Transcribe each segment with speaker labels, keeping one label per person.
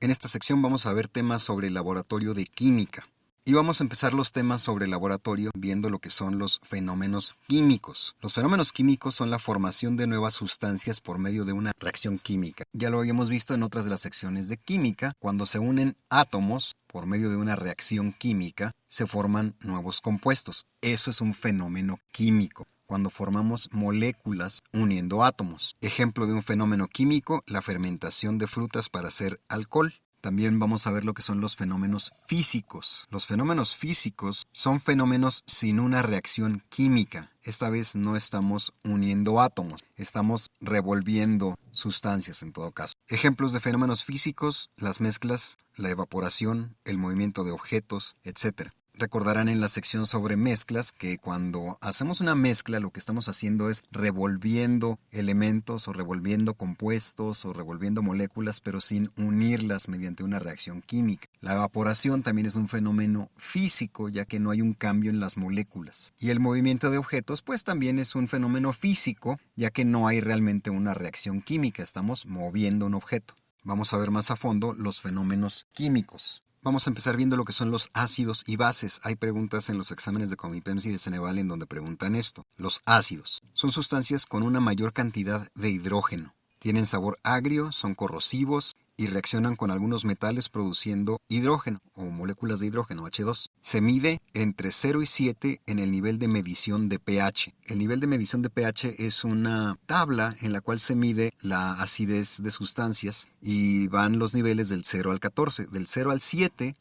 Speaker 1: En esta sección vamos a ver temas sobre el laboratorio de química. Y vamos a empezar los temas sobre el laboratorio viendo lo que son los fenómenos químicos. Los fenómenos químicos son la formación de nuevas sustancias por medio de una reacción química. Ya lo habíamos visto en otras de las secciones de química. Cuando se unen átomos por medio de una reacción química, se forman nuevos compuestos. Eso es un fenómeno químico. Cuando formamos moléculas uniendo átomos. Ejemplo de un fenómeno químico, la fermentación de frutas para hacer alcohol. También vamos a ver lo que son los fenómenos físicos. Los fenómenos físicos son fenómenos sin una reacción química. Esta vez no estamos uniendo átomos, estamos revolviendo sustancias en todo caso. Ejemplos de fenómenos físicos, las mezclas, la evaporación, el movimiento de objetos, etc. Recordarán en la sección sobre mezclas que cuando hacemos una mezcla lo que estamos haciendo es revolviendo elementos o revolviendo compuestos o revolviendo moléculas pero sin unirlas mediante una reacción química. La evaporación también es un fenómeno físico ya que no hay un cambio en las moléculas. Y el movimiento de objetos pues también es un fenómeno físico ya que no hay realmente una reacción química, estamos moviendo un objeto. Vamos a ver más a fondo los fenómenos químicos. Vamos a empezar viendo lo que son los ácidos y bases. Hay preguntas en los exámenes de Comipems y de Ceneval en donde preguntan esto. Los ácidos son sustancias con una mayor cantidad de hidrógeno. Tienen sabor agrio, son corrosivos y reaccionan con algunos metales produciendo hidrógeno o moléculas de hidrógeno, H2. Se mide entre 0 y 7 en el nivel de medición de pH. El nivel de medición de pH es una tabla en la cual se mide la acidez de sustancias y van los niveles del 0 al 14. Del 0 al 7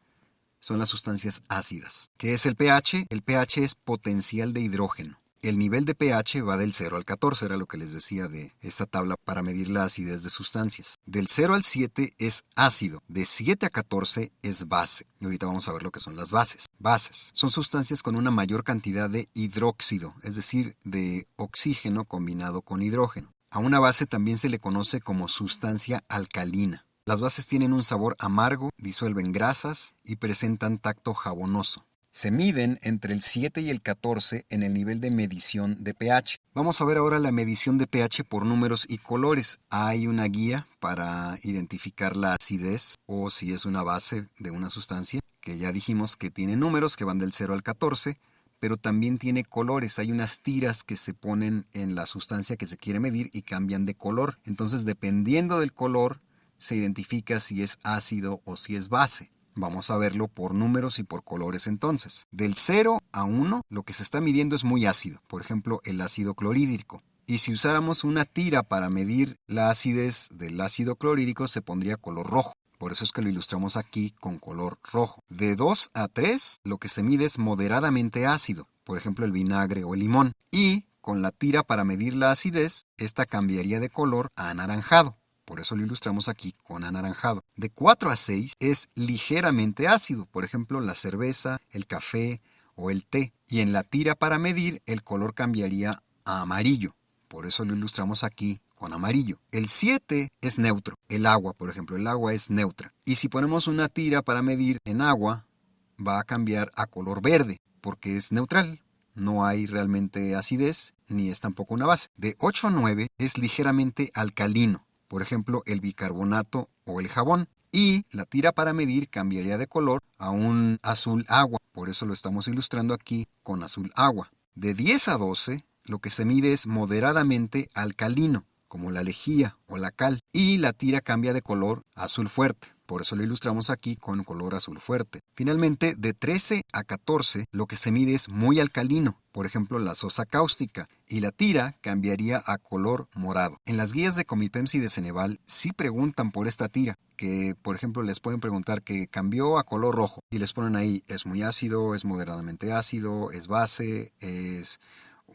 Speaker 1: son las sustancias ácidas. ¿Qué es el pH? El pH es potencial de hidrógeno. El nivel de pH va del 0 al 14, era lo que les decía de esta tabla para medir la acidez de sustancias. Del 0 al 7 es ácido, de 7 a 14 es base. Y ahorita vamos a ver lo que son las bases. Bases son sustancias con una mayor cantidad de hidróxido, es decir, de oxígeno combinado con hidrógeno. A una base también se le conoce como sustancia alcalina. Las bases tienen un sabor amargo, disuelven grasas y presentan tacto jabonoso. Se miden entre el 7 y el 14 en el nivel de medición de pH. Vamos a ver ahora la medición de pH por números y colores. Hay una guía para identificar la acidez o si es una base de una sustancia, que ya dijimos que tiene números que van del 0 al 14, pero también tiene colores. Hay unas tiras que se ponen en la sustancia que se quiere medir y cambian de color. Entonces, dependiendo del color, se identifica si es ácido o si es base. Vamos a verlo por números y por colores entonces. Del 0 a 1, lo que se está midiendo es muy ácido. Por ejemplo, el ácido clorhídrico. Y si usáramos una tira para medir la acidez del ácido clorhídrico, se pondría color rojo. Por eso es que lo ilustramos aquí con color rojo. De 2 a 3, lo que se mide es moderadamente ácido. Por ejemplo, el vinagre o el limón. Y con la tira para medir la acidez, esta cambiaría de color a anaranjado. Por eso lo ilustramos aquí con anaranjado. De 4 a 6 es ligeramente ácido, por ejemplo la cerveza, el café o el té. Y en la tira para medir el color cambiaría a amarillo. Por eso lo ilustramos aquí con amarillo. El 7 es neutro. El agua, por ejemplo, el agua es neutra. Y si ponemos una tira para medir en agua, va a cambiar a color verde, porque es neutral. No hay realmente acidez, ni es tampoco una base. De 8 a 9 es ligeramente alcalino. Por ejemplo, el bicarbonato o el jabón. Y la tira para medir cambiaría de color a un azul agua. Por eso lo estamos ilustrando aquí con azul agua. De 10 a 12, lo que se mide es moderadamente alcalino, como la lejía o la cal. Y la tira cambia de color a azul fuerte. Por eso lo ilustramos aquí con color azul fuerte. Finalmente, de 13 a 14, lo que se mide es muy alcalino. Por ejemplo, la sosa cáustica. Y la tira cambiaría a color morado. En las guías de Comipems y de Ceneval sí preguntan por esta tira. Que, por ejemplo, les pueden preguntar que cambió a color rojo. Y les ponen ahí, es muy ácido, es moderadamente ácido, es base, es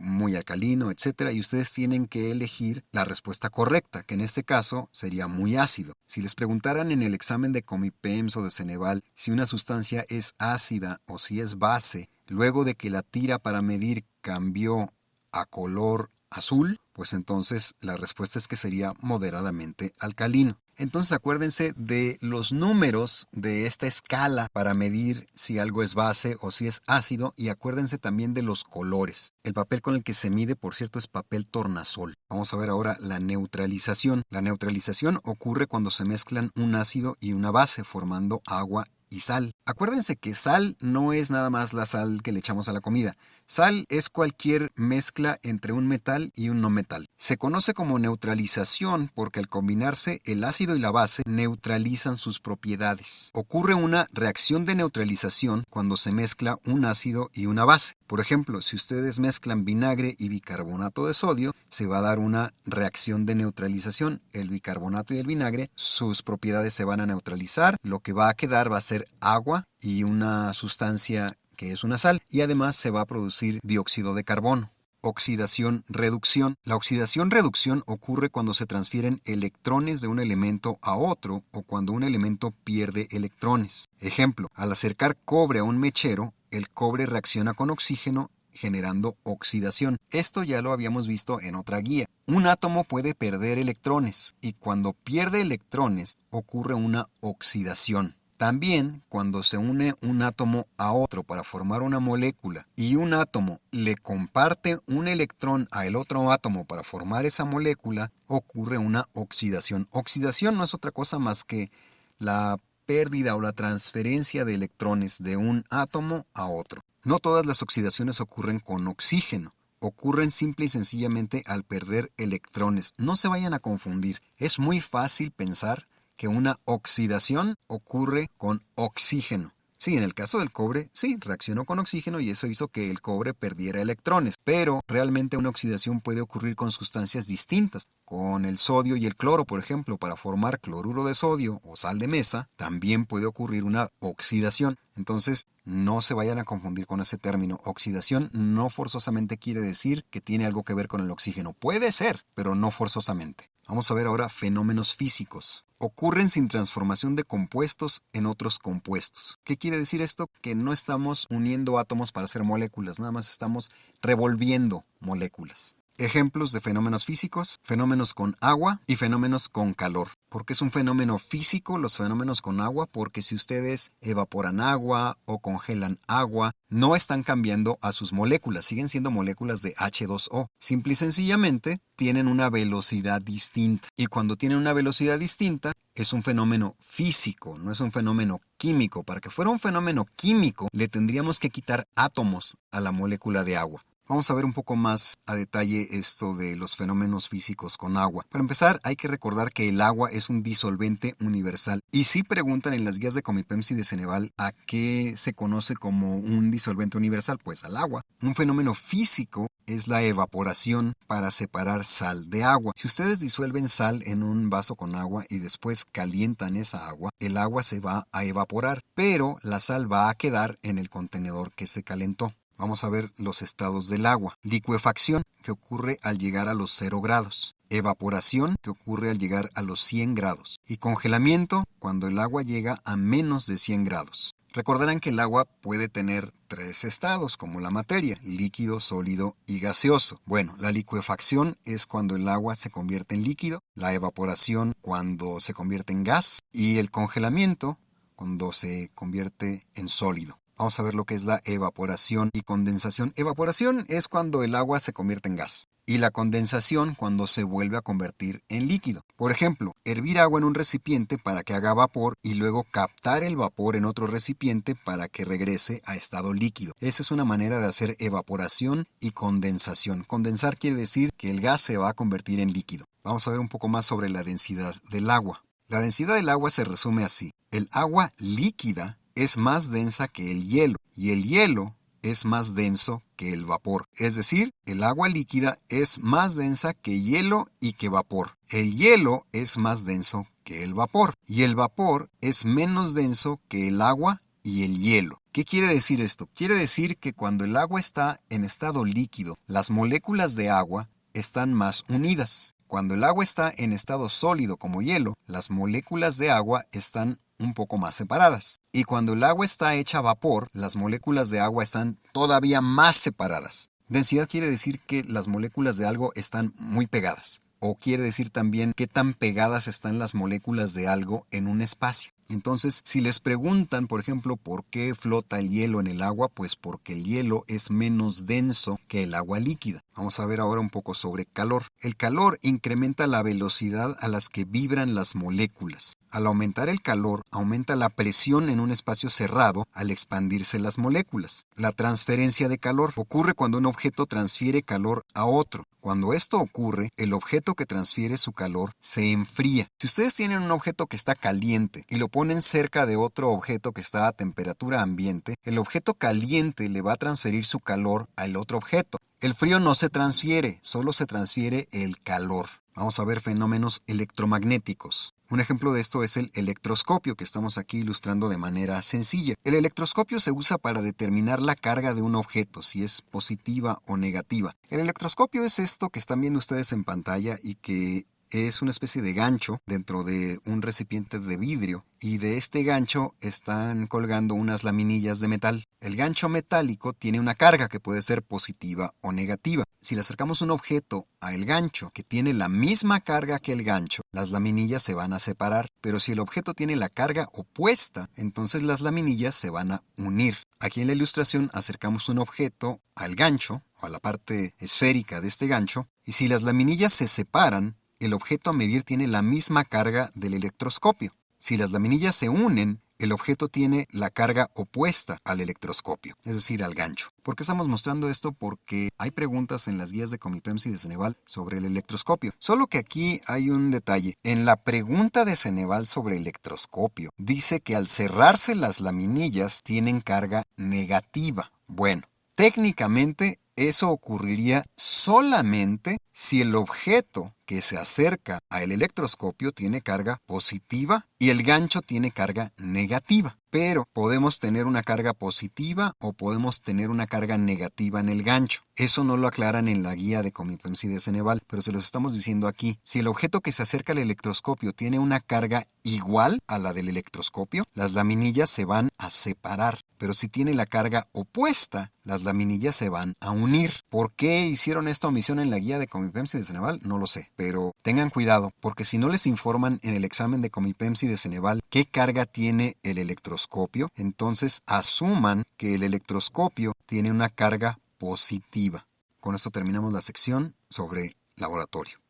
Speaker 1: muy alcalino, etcétera, y ustedes tienen que elegir la respuesta correcta, que en este caso sería muy ácido. Si les preguntaran en el examen de Comipems o de Ceneval si una sustancia es ácida o si es base, luego de que la tira para medir cambió a color azul, pues entonces la respuesta es que sería moderadamente alcalino. Entonces acuérdense de los números de esta escala para medir si algo es base o si es ácido, y acuérdense también de los colores. El papel con el que se mide, por cierto, es papel tornasol. Vamos a ver ahora la neutralización. La neutralización ocurre cuando se mezclan un ácido y una base formando agua y sal. Acuérdense que sal no es nada más la sal que le echamos a la comida. Sal es cualquier mezcla entre un metal y un no metal. Se conoce como neutralización porque al combinarse el ácido y la base neutralizan sus propiedades. Ocurre una reacción de neutralización cuando se mezcla un ácido y una base. Por ejemplo, si ustedes mezclan vinagre y bicarbonato de sodio, se va a dar una reacción de neutralización. El bicarbonato y el vinagre, sus propiedades se van a neutralizar. Lo que va a quedar va a ser agua y una sustancia que es una sal, y además se va a producir dióxido de carbono. Oxidación-reducción. La oxidación-reducción ocurre cuando se transfieren electrones de un elemento a otro o cuando un elemento pierde electrones. Ejemplo, al acercar cobre a un mechero, el cobre reacciona con oxígeno generando oxidación. Esto ya lo habíamos visto en otra guía. Un átomo puede perder electrones y cuando pierde electrones ocurre una oxidación. También, cuando se une un átomo a otro para formar una molécula y un átomo le comparte un electrón al otro átomo para formar esa molécula, ocurre una oxidación. Oxidación no es otra cosa más que la pérdida o la transferencia de electrones de un átomo a otro. No todas las oxidaciones ocurren con oxígeno. Ocurren simple y sencillamente al perder electrones. No se vayan a confundir. Es muy fácil pensar que una oxidación ocurre con oxígeno. Sí, en el caso del cobre, sí, reaccionó con oxígeno y eso hizo que el cobre perdiera electrones, pero realmente una oxidación puede ocurrir con sustancias distintas. Con el sodio y el cloro, por ejemplo, para formar cloruro de sodio o sal de mesa, también puede ocurrir una oxidación. Entonces, no se vayan a confundir con ese término. Oxidación no forzosamente quiere decir que tiene algo que ver con el oxígeno. Puede ser, pero no forzosamente. Vamos a ver ahora fenómenos físicos. Ocurren sin transformación de compuestos en otros compuestos. ¿Qué quiere decir esto? Que no estamos uniendo átomos para hacer moléculas, nada más estamos revolviendo moléculas. Ejemplos de fenómenos físicos: fenómenos con agua y fenómenos con calor. ¿Por qué es un fenómeno físico los fenómenos con agua? Porque si ustedes evaporan agua o congelan agua, no están cambiando a sus moléculas, siguen siendo moléculas de H2O. Simple y sencillamente tienen una velocidad distinta. Y cuando tienen una velocidad distinta, es un fenómeno físico, no es un fenómeno químico. Para que fuera un fenómeno químico, le tendríamos que quitar átomos a la molécula de agua. Vamos a ver un poco más a detalle esto de los fenómenos físicos con agua. Para empezar, hay que recordar que el agua es un disolvente universal. Y si preguntan en las guías de Comipems y de Ceneval a qué se conoce como un disolvente universal, pues al agua. Un fenómeno físico es la evaporación para separar sal de agua. Si ustedes disuelven sal en un vaso con agua y después calientan esa agua, el agua se va a evaporar, pero la sal va a quedar en el contenedor que se calentó. Vamos a ver los estados del agua. Licuefacción, que ocurre al llegar a los 0 grados. Evaporación, que ocurre al llegar a los 100 grados. Y congelamiento, cuando el agua llega a menos de 100 grados. Recordarán que el agua puede tener 3 estados, como la materia: líquido, sólido y gaseoso. Bueno, la licuefacción es cuando el agua se convierte en líquido, la evaporación cuando se convierte en gas y el congelamiento cuando se convierte en sólido. Vamos a ver lo que es la evaporación y condensación. Evaporación es cuando el agua se convierte en gas. Y la condensación cuando se vuelve a convertir en líquido. Por ejemplo, hervir agua en un recipiente para que haga vapor y luego captar el vapor en otro recipiente para que regrese a estado líquido. Esa es una manera de hacer evaporación y condensación. Condensar quiere decir que el gas se va a convertir en líquido. Vamos a ver un poco más sobre la densidad del agua. La densidad del agua se resume así. El agua líquida es más densa que el hielo y el hielo es más denso que el vapor. Es decir, el agua líquida es más densa que hielo y que vapor. El hielo es más denso que el vapor y el vapor es menos denso que el agua y el hielo. ¿Qué quiere decir esto? Quiere decir que cuando el agua está en estado líquido, las moléculas de agua están más unidas. Cuando el agua está en estado sólido como hielo, las moléculas de agua están un poco más separadas. Y cuando el agua está hecha vapor, las moléculas de agua están todavía más separadas. Densidad quiere decir que las moléculas de algo están muy pegadas. o quiere decir también qué tan pegadas están las moléculas de algo en un espacio. Entonces, si les preguntan, por ejemplo, ¿por qué flota el hielo en el agua? Pues porque el hielo es menos denso que el agua líquida. Vamos a ver ahora un poco sobre calor. El calor incrementa la velocidad a las que vibran las moléculas. Al aumentar el calor, aumenta la presión en un espacio cerrado al expandirse las moléculas. La transferencia de calor ocurre cuando un objeto transfiere calor a otro. Cuando esto ocurre, el objeto que transfiere su calor se enfría. Si ustedes tienen un objeto que está caliente y lo ponen cerca de otro objeto que está a temperatura ambiente, el objeto caliente le va a transferir su calor al otro objeto. El frío no se transfiere, solo se transfiere el calor. Vamos a ver fenómenos electromagnéticos. Un ejemplo de esto es el electroscopio, que estamos aquí ilustrando de manera sencilla. El electroscopio se usa para determinar la carga de un objeto, si es positiva o negativa. El electroscopio es esto que están viendo ustedes en pantalla y que es una especie de gancho dentro de un recipiente de vidrio, y de este gancho están colgando unas laminillas de metal. El gancho metálico tiene una carga que puede ser positiva o negativa. Si le acercamos un objeto al gancho que tiene la misma carga que el gancho, las laminillas se van a separar, pero si el objeto tiene la carga opuesta, entonces las laminillas se van a unir. Aquí en la ilustración acercamos un objeto al gancho, o a la parte esférica de este gancho, y si las laminillas se separan, el objeto a medir tiene la misma carga del electroscopio. Si las laminillas se unen, el objeto tiene la carga opuesta al electroscopio, es decir, al gancho. ¿Por qué estamos mostrando esto? Porque hay preguntas en las guías de Comipemsi y de Ceneval sobre el electroscopio. Solo que aquí hay un detalle. En la pregunta de Ceneval sobre el electroscopio, dice que al cerrarse las laminillas tienen carga negativa. Bueno, técnicamente eso ocurriría solamente si el objeto que se acerca al electroscopio tiene carga positiva y el gancho tiene carga negativa. Pero podemos tener una carga positiva o podemos tener una carga negativa en el gancho. Eso no lo aclaran en la guía de Comipemsi de Ceneval, pero se los estamos diciendo aquí. Si el objeto que se acerca al electroscopio tiene una carga igual a la del electroscopio, las laminillas se van a separar. Pero si tiene la carga opuesta, las laminillas se van a unir. ¿Por qué hicieron esta omisión en la guía de Comipemsi de Ceneval? No lo sé, pero tengan cuidado, porque si no les informan en el examen de Comipemsi de Ceneval qué carga tiene el electroscopio, entonces asuman que el electroscopio tiene una carga positiva. Con esto terminamos la sección sobre laboratorio.